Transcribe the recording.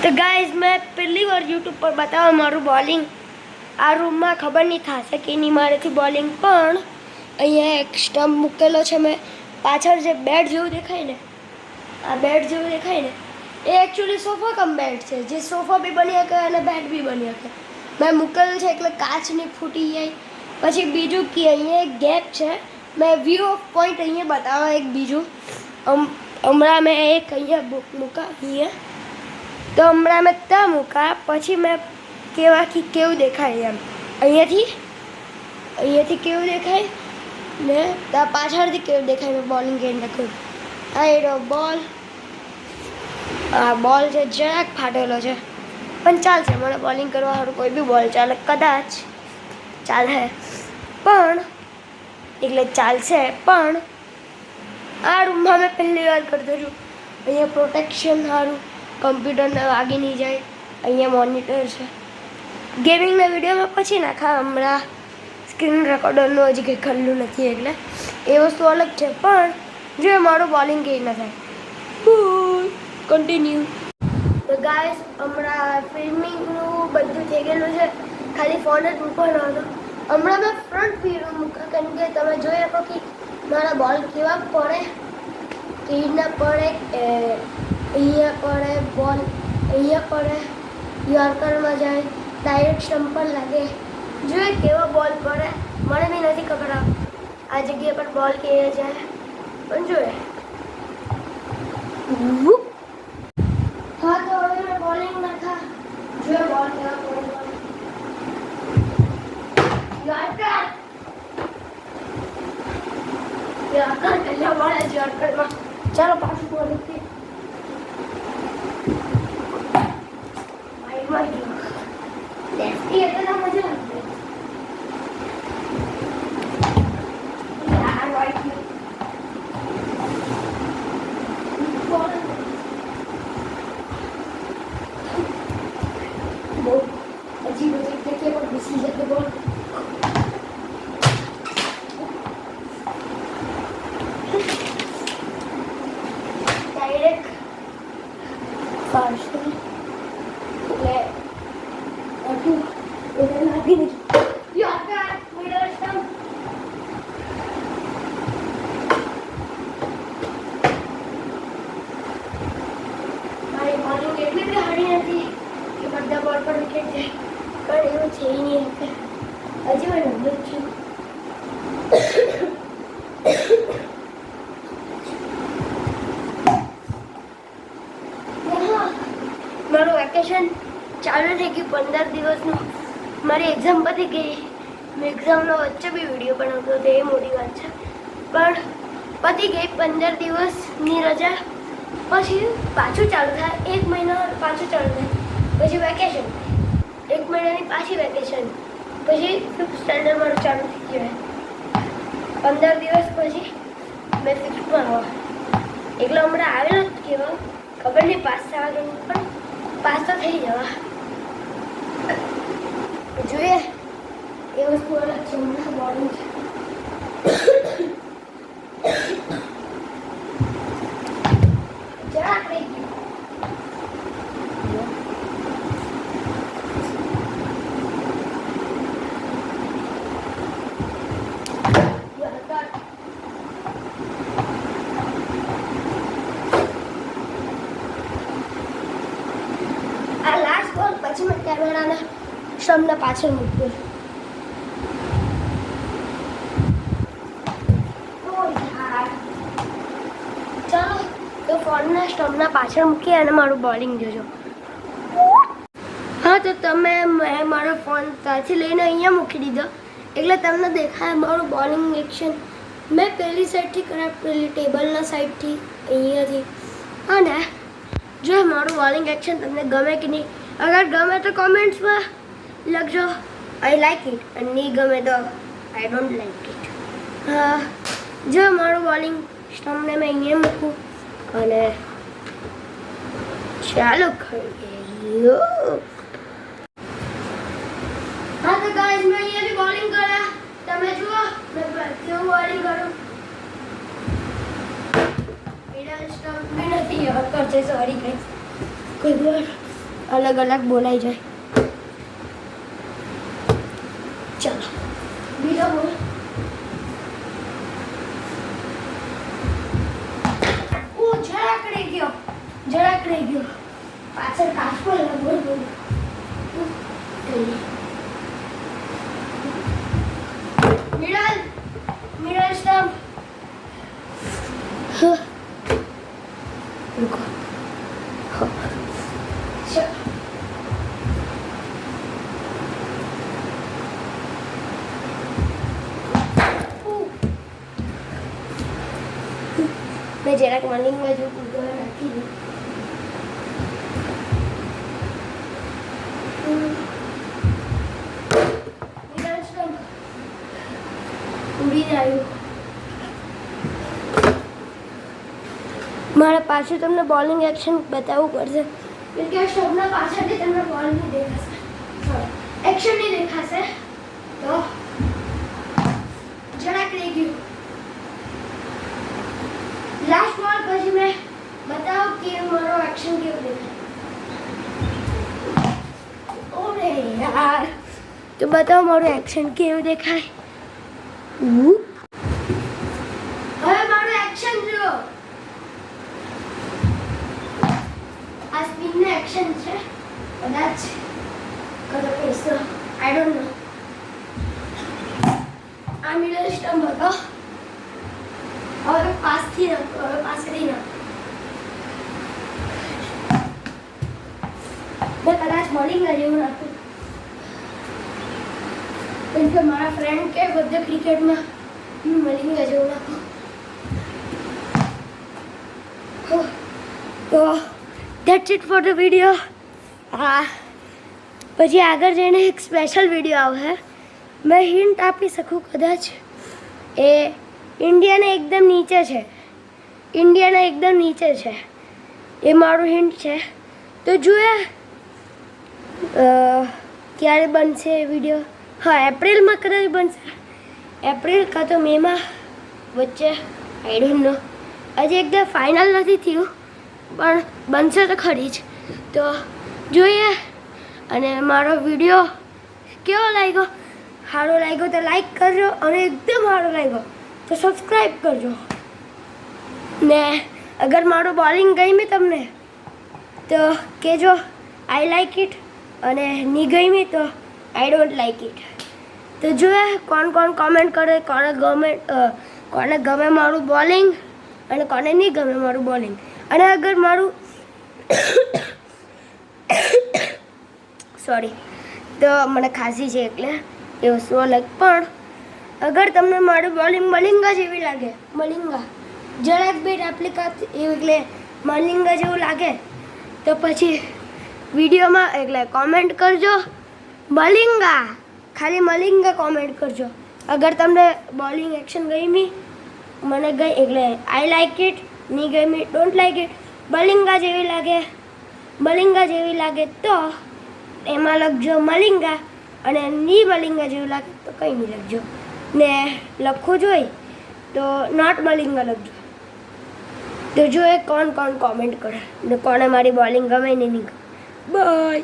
तो गाइस मैं पहली बार यूट्यूब पर बतावा मारू बॉलिंग आ रूम में खबर नहीं थशे कि नहीं मारेथी बॉलिंग पण अहींया एक स्टम्प मूकेलो छे। मैं पाछळ जे बेड जेवुं देखाय ने आ बेड जेवुं देखाय ने ए एक्चुअली सोफा कम बेड छे जे सोफा भी बनी शके अने बेड भी बनी शके। मैं मूकेल छे એટલે કાચ नहीं फूटी जाए। પછી બીજું કે અહીંયા એક ગેપ છે मैं व्यू ऑफ पॉइंट અહીંયા बतावा एक बीजू हमણાં मैं एक અહીંયા बुक मूका અહીંયા तो हमણાં मैं त्या मूका પછી मैं केवा कि केवुं देखाय एम અહીંયાથી કેવું દેખાય ને ત્યાં પાછળથી કેવું દેખાય મેં બોલિંગ કરીને લખ્યું આ એનો બોલ છે જરાક ફાટેલો છે પણ ચાલશે મને બોલિંગ કરવા સારું કોઈ બી બોલ ચાલે કદાચ ચાલે પણ એટલે ચાલશે પણ આ રૂમમાં મેં પહેલી વાર કરતો છું। અહીંયા પ્રોટેક્શન સારું કમ્પ્યુટરને વાગી નહીં જાય। અહીંયા મોનિટર છે ગેમિંગના વિડીયોમાં પછી નાખા હમણાં સ્ક્રીન રેકોર્ડરનું હજી કંઈ ખલ્લું નથી એટલે એ વસ્તુ અલગ છે પણ જો મારું બોલિંગ કેવી ના થાય કન્ટિન્યુ। તો ગાઈસ હમણાં ફિલ્મિંગનું બધું થઈ ગયેલું છે ખાલી ફોન જ મૂકવાનો હતો। હમણાં મેં ફ્રન્ટ વ્યૂ મૂકા કારણ કે તમે જોઈ શકો કે મારા બોલ કેવા પડે કેવી રીતના પડે અહીંયા પડે બોલ અહીંયા પડે યોર્કરમાં જાય ડાયરેક્ટ સ્ટમ્પ પર લાગે જોઈએ કેવો બોલ પડે મને બી નથી ખબર આ જગ્યા પર બોલ કેવો જાય પણ જોઈએ। हाँ तो अभी मैं बॉलिंग में था जो बॉल केवा પડે યોર્કર કેટલા મળે છે યોર્કરમાં ચાલો પાછું બોલિંગ થી लेफ्टी है तो मुझे यार वाइट बहुत अजीब अजीब तरीके पर बिसी जाते बॉल डायरेक्ट फास्ट ले बॉल पर विकेट जाए पर एवं छे ही नहीं हते हजी मैं नंबर छूं मारू वेकेशन चालू थी गई 15 दिवसનું મારી એક્ઝામ પતી ગઈ। મેં એક્ઝામનો વચ્ચે બી વિડીયો બનાવતો હતો એ મોટી વાત છે પણ પતી ગઈ 15 દિવસની રજા પછી પાછું ચાલુ થાય 1 મહિનો પાછું ચાલુ થાય પછી વેકેશન 1 મહિનાની પાછી વેકેશન પછી 5th સ્ટાન્ડર્ડ મારું ચાલુ થઈ ગયું 15 દિવસ પછી મેં 5thમાં આવ્યા એટલે હમણાં આવેલો જ કેવા ખબર નહીં પાસ થવા કે નહીં પણ પાસ તો થઈ જવા જોઈએ એ વસ્તુ અલગ છે હમણાં બોલિંગ છે જરાક રહી ગયું આ લાસ્ટ બોલ પછી મેં કેમેરાને સ્ટમ્પના પાછળ મૂક્યું ચાલો તો ફોનના સ્ટમ્પના પાછળ મૂકી અને મારું બોલિંગ જોજો। હા તો તમે મેં મારો ફોન ત્યાંથી લઈને અહીંયા મૂકી દીધો એટલે તમને દેખાય મારું બોલિંગ એક્શન મેં પહેલી સાઈડથી કરાવ પેલી ટેબલના સાઈડથી અહીંયાથી અને જો મારું બોલિંગ એક્શન તમને ગમે કે નહીં અગર ગમે તો કોમેન્ટ્સમાં લખજો આઈ લાઈક ઇટ અને નહીં ગમે તો આઈ ડોન્ટ લાઈક ઇટ। હા જો મારું બોલિંગ સ્ટમ્પને મેં અહીંયા મૂકું અને ચાલો કરીએ। हाँ तो गाइस मैं ये भी बॉलिंग करा તમે જુઓ मैं કેવું બોલિંગ કરું मेरा स्टम्प में नहीं है कर जैसे सॉरी गाइस कोई बार અલગ અલગ બોલાઈ જાય. ચાલો બીજો બોલ. જરાક રહી ગયો પાછળ કાચકો બોલ બોલ. Middle stump. रुको. मैं જરાક મલિંગ બાજુ કૂદવા રાખી દઉં. ઉડી જાય. મારે પાછું તમને બોલિંગ એક્શન બતાવવું પડશે કેમ કે આ સ્ટમ્પના પાછળથી તમને બોલ નહીં દેખાશે, એક્શન નહીં દેખાશે. તો જરાક રહી ગયું. લાસ્ટ બોલ પછી મેં બતાવું કે મારો એક્શન કેવું દેખાય. ઓરે યાર, તો બતાવો મારું એક્શન કેવું દેખાય. હવે મારું એક્શન જો. આ સ્પિનનું એક્શન છે કદાચ કદાચ પૈસો આઈ ડોન્ટ નો. આ મિડલ સ્ટમ્પ હતો. હવે પાસથી નાખો, હવે પાસથી નાખો. મેં કદાચ બોલિંગ જેવું નાખું કેમ કે મારા ફ્રેન્ડ કે બધા ક્રિકેટમાં બોલિંગ જેવું નાખું. તો that's it for the video. હા, પછી આગળ જઈને એક સ્પેશિયલ વિડીયો આવશે. મેં હિન્ટ આપી શકું કદાચ. એ ઇન્ડિયાના એકદમ નીચે છે, ઇન્ડિયાના એકદમ નીચે છે. એ મારું હિન્ટ છે. તો જોઈએ ક્યારે બનશે એ વિડીયો. હા, એપ્રિલમાં કદાચ બનશે. એપ્રિલ કાં તો મેમાં વચ્ચે, આઈ ડોન્ટ નો. હજી એકદમ ફાઇનલ નથી થયું પણ બનશે તો ખરી જ. તો જોઈએ. અને મારો વિડીયો કેવો લાગ્યો? સારો લાગ્યો તો લાઈક કરજો અને એકદમ સારો લાગ્યો તો સબસ્ક્રાઈબ કરજો. ને અગર મારું બોલિંગ ગમી તમને તો કહેજો આઈ લાઈક ઇટ, અને નહીં ગમી તો આઈ ડોન્ટ લાઈક ઇટ. તો જોઈએ કોણ કોણ કોમેન્ટ કરે, કોને ગમે મારું બોલિંગ અને કોને નહીં ગમે મારું બોલિંગ. અને અગર મારું સોરી, તો મને ખાંસી છે એટલે એ વસ્તુ અલગ. પણ અગર તમને મારું બોલિંગ મલિંગા જેવી લાગે, મલિંગા જરાક બેટ એપ્લિકા એટલે મલિંગા જેવું લાગે તો પછી વિડીયોમાં એટલે કોમેન્ટ કરજો મલિંગા, ખાલી મલિંગા કોમેન્ટ કરજો. અગર તમને બોલિંગ એક્શન ગમી, મને ગઈ એટલે આઈ લાઈક ઇટ, નહીં ગમી ડોન્ટ લાઈક ઇટ, મલિંગા જેવી લાગે તો એમાં લખજો મલિંગા, અને ની મલિંગા જેવું લાગે તો કંઈ નહીં લખજો. ને લખવું જોઈએ તો નોટ મલિંગા લખજો. તો જોઈએ કોણ કોણ કોમેન્ટ કરે ને કોને મારી બોલિંગ ગમે ને નહીં ગમે. બાય.